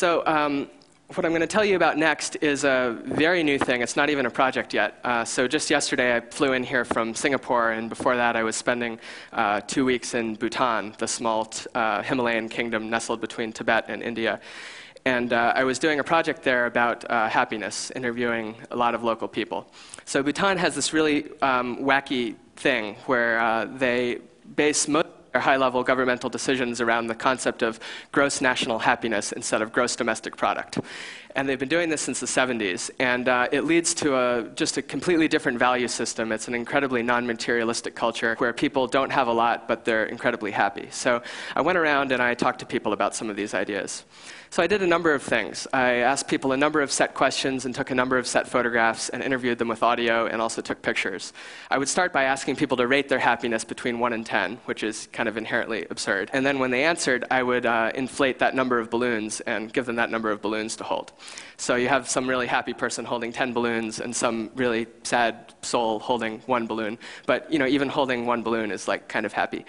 What I'm going to tell you about next is a very new thing. It's not even a project yet. So just yesterday I flew in here from Singapore, and before that I was spending 2 weeks in Bhutan, the small Himalayan kingdom nestled between Tibet and India. And I was doing a project there about happiness, interviewing a lot of local people. So Bhutan has this really wacky thing where they base most their high-level governmental decisions around the concept of gross national happiness instead of gross domestic product. And they've been doing this since the 70s, and it leads to just a completely different value system. It's an incredibly non-materialistic culture where people don't have a lot, but they're incredibly happy. So I went around and I talked to people about some of these ideas. So I did a number of things. I asked people a number of set questions and took a number of set photographs and interviewed them with audio and also took pictures. I would start by asking people to rate their happiness between 1 and 10, which is kind of inherently absurd. And then when they answered, I would inflate that number of balloons and give them that number of balloons to hold. So you have some really happy person holding 10 balloons and some really sad soul holding 1 balloon. But even holding 1 balloon is like kind of happy.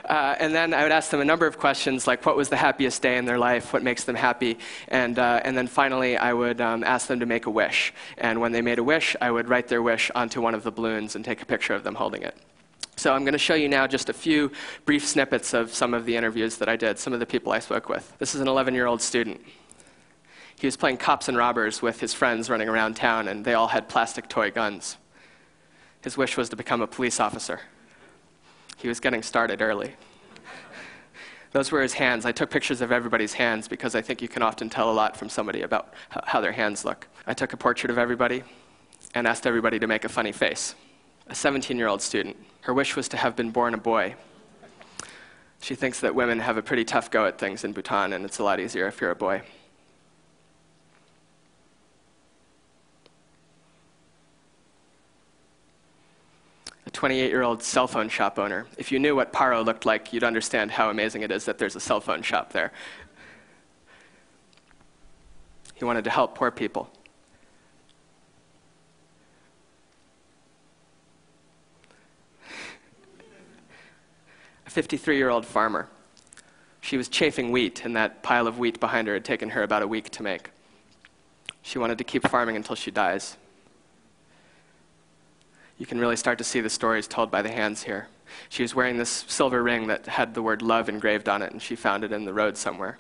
And then I would ask them a number of questions, like what was the happiest day in their life, what makes them happy, and then finally I would ask them to make a wish. And when they made a wish, I would write their wish onto one of the balloons and take a picture of them holding it. So I'm going to show you now just a few brief snippets of some of the interviews that I did, some of the people I spoke with. This is an 11-year-old student. He was playing cops and robbers with his friends running around town, and they all had plastic toy guns. His wish was to become a police officer. He was getting started early. Those were his hands. I took pictures of everybody's hands because I think you can often tell a lot from somebody about how their hands look. I took a portrait of everybody and asked everybody to make a funny face. A 17-year-old student. Her wish was to have been born a boy. She thinks that women have a pretty tough go at things in Bhutan, and it's a lot easier if you're a boy. A 28-year-old cell phone shop owner. If you knew what Paro looked like, you'd understand how amazing it is that there's a cell phone shop there. He wanted to help poor people. A 53-year-old farmer. She was chafing wheat, and that pile of wheat behind her had taken her about a week to make. She wanted to keep farming until she dies. You can really start to see the stories told by the hands here. She was wearing this silver ring that had the word love engraved on it, and she found it in the road somewhere.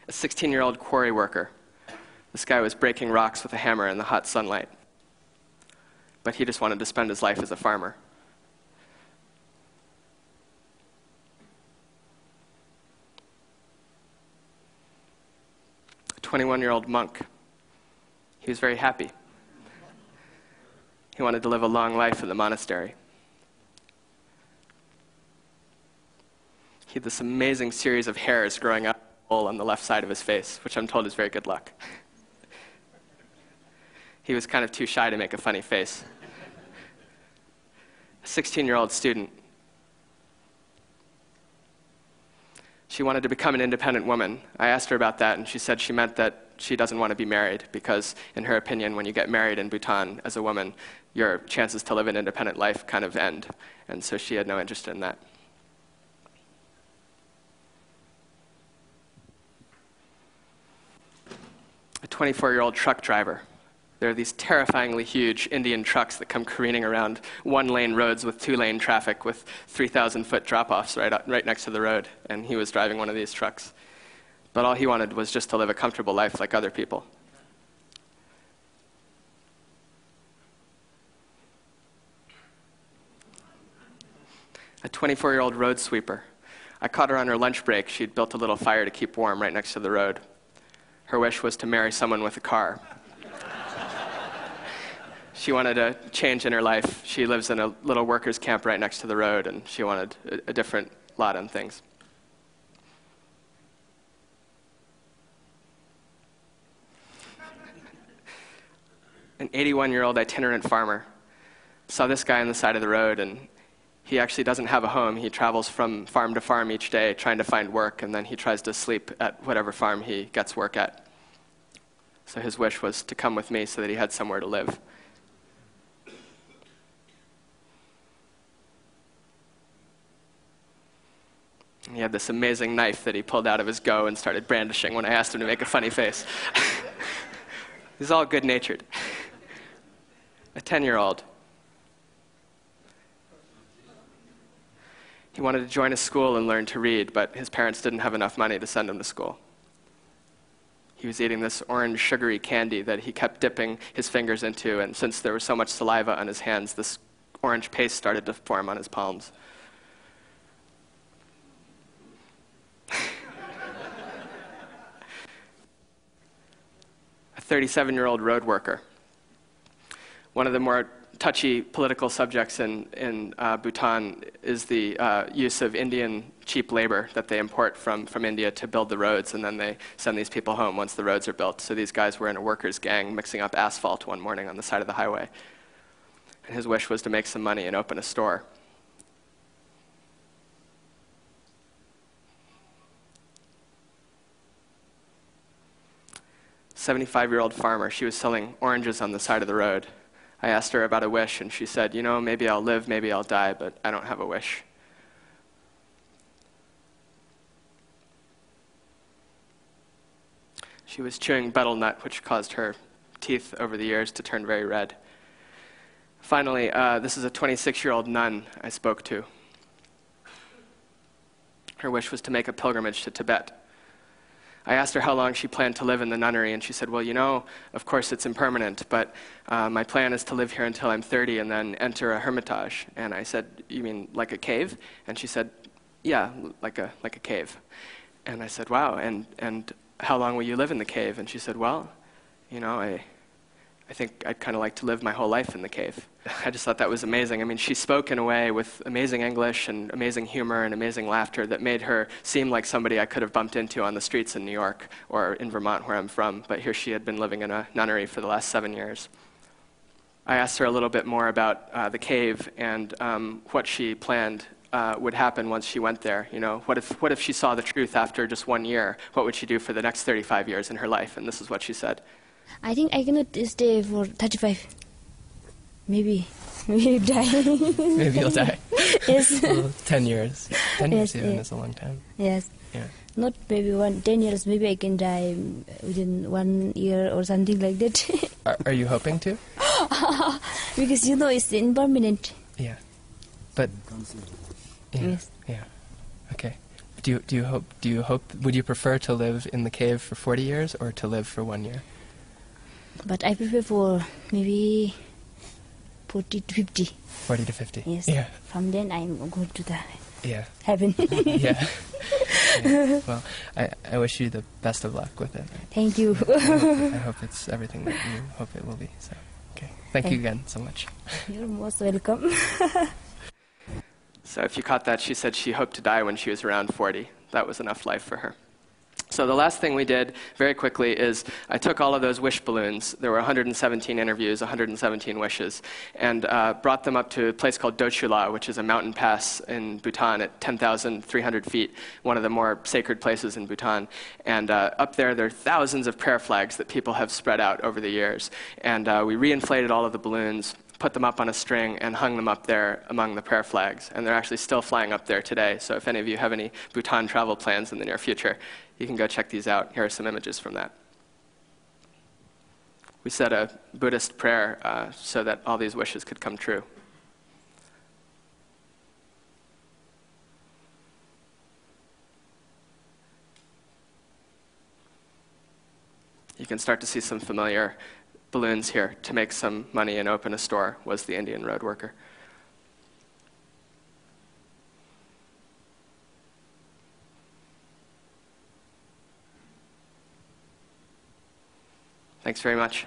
A 16-year-old quarry worker. This guy was breaking rocks with a hammer in the hot sunlight. But he just wanted to spend his life as a farmer. A 21-year-old monk. He was very happy. He wanted to live a long life in the monastery. He had this amazing series of hairs growing up on the left side of his face, which I'm told is very good luck. He was kind of too shy to make a funny face. A 16-year-old student. She wanted to become an independent woman. I asked her about that, and she said she meant that she doesn't want to be married because, in her opinion, when you get married in Bhutan as a woman, your chances to live an independent life kind of end. And so she had no interest in that. A 24-year-old truck driver. There are these terrifyingly huge Indian trucks that come careening around one-lane roads with two-lane traffic with 3,000-foot drop-offs right next to the road, and he was driving one of these trucks. But all he wanted was just to live a comfortable life like other people. A 24-year-old road sweeper. I caught her on her lunch break. She'd built a little fire to keep warm right next to the road. Her wish was to marry someone with a car. She wanted a change in her life. She lives in a little workers' camp right next to the road, and she wanted a different lot on things. An 81-year-old itinerant farmer saw this guy on the side of the road, and he actually doesn't have a home. He travels from farm to farm each day trying to find work, and then he tries to sleep at whatever farm he gets work at. So his wish was to come with me so that he had somewhere to live. He had this amazing knife that he pulled out of his go and started brandishing when I asked him to make a funny face. He's all good-natured. A 10-year-old. He wanted to join a school and learn to read, but his parents didn't have enough money to send him to school. He was eating this orange sugary candy that he kept dipping his fingers into, and since there was so much saliva on his hands, this orange paste started to form on his palms. A 37-year-old road worker. One of the more touchy political subjects in Bhutan is the use of Indian cheap labor that they import from India to build the roads, and then they send these people home once the roads are built. So these guys were in a workers' gang mixing up asphalt one morning on the side of the highway. And his wish was to make some money and open a store. A 75-year-old farmer, she was selling oranges on the side of the road. I asked her about a wish, and she said, you know, maybe I'll live, maybe I'll die, but I don't have a wish. She was chewing betel nut, which caused her teeth over the years to turn very red. Finally, this is a 26-year-old nun I spoke to. Her wish was to make a pilgrimage to Tibet. I asked her how long she planned to live in the nunnery, and she said, well, you know, of course it's impermanent, but my plan is to live here until I'm 30 and then enter a hermitage. And I said, you mean like a cave? And she said, yeah, like a cave. And I said, wow, and how long will you live in the cave? And she said, well, you know, I think I'd kind of like to live my whole life in the cave. I just thought that was amazing. I mean, she spoke in a way with amazing English and amazing humor and amazing laughter that made her seem like somebody I could have bumped into on the streets in New York or in Vermont, where I'm from. But here she had been living in a nunnery for the last 7 years. I asked her a little bit more about the cave and what she planned would happen once she went there. You know, what if she saw the truth after just 1 year? What would she do for the next 35 years in her life? And this is what she said. I think I cannot stay for 35. Maybe die. Maybe you'll die. Yes. Well, 10 years. 10 years Yes, even is a long time. Yes. Yeah. Not maybe 10 years. Maybe I can die within 1 year or something like that. Are you hoping to? Because you know it's impermanent. Yeah. But yeah. Yes. Yeah. Okay. Do you hope would you prefer to live in the cave for 40 years or to live for 1 year? But I prefer for maybe 40 to 50. 40 to 50. Yes. Yeah. From then I'm going to the Yeah. heaven. Yeah. Yeah. Well, I wish you the best of luck with it. Thank you. I hope it's everything that you hope it will be. So, okay. Thank you again so much. You're most welcome. So if you caught that, she said she hoped to die when she was around 40. That was enough life for her. So the last thing we did, very quickly, is I took all of those wish balloons. There were 117 interviews, 117 wishes, and brought them up to a place called Dochula, which is a mountain pass in Bhutan at 10,300 feet, one of the more sacred places in Bhutan. And up there are thousands of prayer flags that people have spread out over the years. And we reinflated all of the balloons, put them up on a string, and hung them up there among the prayer flags. And they're actually still flying up there today. So if any of you have any Bhutan travel plans in the near future, you can go check these out. Here are some images from that. We said a Buddhist prayer so that all these wishes could come true. You can start to see some familiar balloons here. To make some money and open a store was the Indian road worker. Thanks very much.